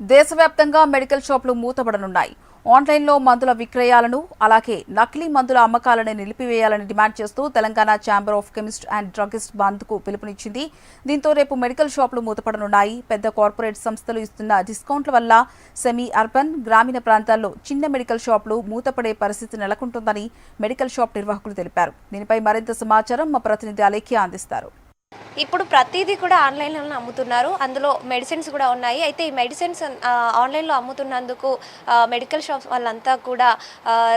దేశవ్యాప్తంగా మెడికల్ షాపులు మూతపడనున్నాయి. ఆన్లైన్లో మందుల విక్రయాలను అలాగే నకిలీ మందుల అమ్మకాలను నిలిపివేయాలని డిమాండ్ చేస్తూ Telangana chamber of chemist and druggist బంద్కు పిలుపునిచ్చింది. దీంతో రేపు మెడికల్ షాపులు మూతపడనున్నాయి. పెద్ద కార్పొరేట్ సంస్థలు ఇస్తున్న డిస్కౌంట్ల వల్ల సెమీ అర్బన్, గ్రామీణ ప్రాంతాల్లో చిన్న మెడికల్ షాపులు మూతపడే పరిస్థితి నెలకొంటుందని మెడికల్ షాప్ నిర్వాహకులు తెలిపారు. దీనిపై మరింత సమాచారం మా ప్రతినిధి అలేఖ్య అందిస్తారు. ఇప్పుడు ప్రతిదీ కూడా ఆన్లైన్లో అమ్ముతున్నారు. అందులో మెడిసిన్స్ కూడా ఉన్నాయి. అయితే ఈ మెడిసిన్స్ ఆన్లైన్లో అమ్ముతున్నందుకు మెడికల్ షాప్స్ వాళ్ళంతా కూడా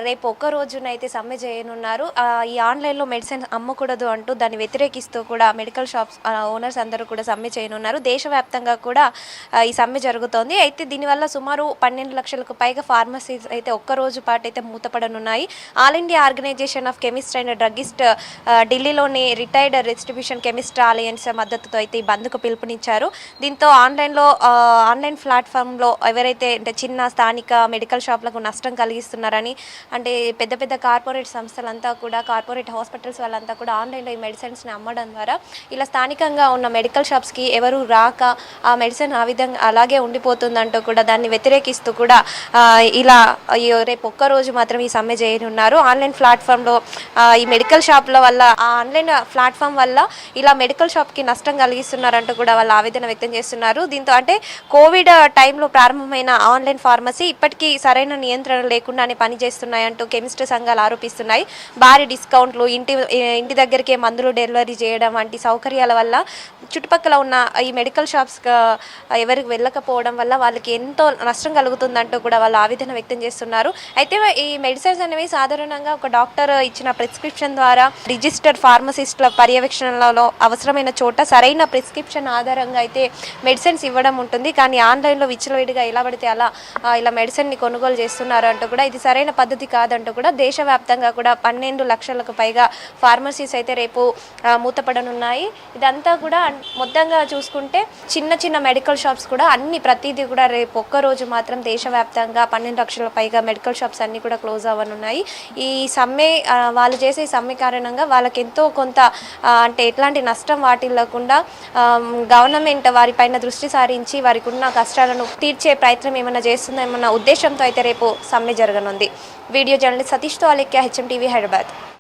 రేపు ఒక్క రోజునైతే సమ్మె చేయనున్నారు. ఈ ఆన్లైన్లో మెడిసిన్స్ అమ్మకూడదు అంటూ దాన్ని వ్యతిరేకిస్తూ కూడా మెడికల్ షాప్స్ ఓనర్స్ అందరూ కూడా సమ్మె చేయనున్నారు. దేశవ్యాప్తంగా కూడా ఈ సమ్మె జరుగుతోంది. అయితే దీనివల్ల సుమారు 12 లక్షలకు పైగా ఫార్మసీస్ అయితే ఒక్క రోజు పాటు అయితే మూతపడనున్నాయి. All India organization of chemist and druggist ఢిల్లీలోని రిటైర్డ్ డిస్ట్రిబ్యూషన్ కెమిస్ట్ మద్దతుతో అయితే ఈ బంద్కు పిలుపునిచ్చారు. దీంతో ఆన్లైన్ ప్లాట్ఫామ్లో ఎవరైతే అంటే చిన్న స్థానిక మెడికల్ షాప్లకు నష్టం కలిగిస్తున్నారని, అంటే పెద్ద పెద్ద కార్పొరేట్ సంస్థలంతా కూడా కార్పొరేట్ హాస్పిటల్స్ వాళ్ళంతా కూడా ఆన్లైన్లో ఈ మెడిసిన్స్ని అమ్మడం ద్వారా ఇలా స్థానికంగా ఉన్న మెడికల్ షాప్స్కి ఎవరు రాక ఆ మెడిసిన్ ఆ విధంగా అలాగే ఉండిపోతుందంటూ కూడా దాన్ని వ్యతిరేకిస్తూ కూడా ఇలా రేపు ఒక్కరోజు మాత్రం ఈ సమ్మె చేయనున్నారు. ఆన్లైన్ ప్లాట్ఫామ్లో ఈ మెడికల్ షాప్ల వల్ల ఆ ఆన్లైన్ ప్లాట్ఫామ్ వల్ల ఇలా మెడికల్ షాప్కి నష్టం కలిగిస్తున్నారంటూ కూడా వాళ్ళు ఆవేదన వ్యక్తం చేస్తున్నారు. దీంతో అంటే కోవిడ్ టైంలో ప్రారంభమైన ఆన్లైన్ ఫార్మసీ ఇప్పటికీ సరైన నియంత్రణ లేకుండానే పనిచేస్తున్నాయంటూ కెమిస్ట్ సంఘాలు ఆరోపిస్తున్నాయి. భారీ డిస్కౌంట్లు, ఇంటి దగ్గరికే మందులు డెలివరీ చేయడం వంటి సౌకర్యాల వల్ల చుట్టుపక్కల ఉన్న ఈ మెడికల్ షాప్స్ ఎవరికి వెళ్ళకపోవడం వల్ల వాళ్ళకి ఎంతో నష్టం కలుగుతుందంటూ కూడా వాళ్ళు ఆవేదన వ్యక్తం చేస్తున్నారు. అయితే ఈ మెడిసిన్స్ అనేవి సాధారణంగా ఒక డాక్టర్ ఇచ్చిన ప్రిస్క్రిప్షన్ ద్వారా రిజిస్టర్డ్ ఫార్మసిస్టుల పర్యవేక్షణలో అవసరమైన చోట సరైన ప్రిస్క్రిప్షన్ ఆధారంగా అయితే మెడిసిన్స్ ఇవ్వడం ఉంటుంది. కానీ ఆన్లైన్లో విచ్చలవిడిగా ఎలా పడితే అలా ఇలా మెడిసిన్ని కొనుగోలు చేస్తున్నారు అంటూ కూడా ఇది సరైన పద్ధతి కాదంటూ కూడా దేశవ్యాప్తంగా కూడా 12 లక్షలకు పైగా ఫార్మసీస్ అయితే రేపు మూతపడనున్నాయి. ఇదంతా కూడా మొత్తంగా చూసుకుంటే చిన్న చిన్న మెడికల్ షాప్స్ కూడా ప్రతిదీ కూడా రేపు ఒక్కరోజు మాత్రం దేశవ్యాప్తంగా 12 లక్షల పైగా మెడికల్ షాప్స్ అన్నీ కూడా క్లోజ్ అవ్వనున్నాయి. ఈ సమ్మె వాళ్ళు చేసే సమ్మె కారణంగా వాళ్ళకి ఎంతో కొంత అంటే ఎట్లాంటి నష్టం వాటిల్లకుండా గవర్నమెంట్ వారిపైన దృష్టి సారించి వారికి ఉన్న కష్టాలను తీర్చే ప్రయత్నం ఏమైనా చేస్తుందేమన్న ఉద్దేశంతో అయితే రేపు సమ్మె జరగనుంది. వీడియో జర్నలిస్ట్ సతీష్తో అలేఖ్య, HM TV, హైదరాబాద్.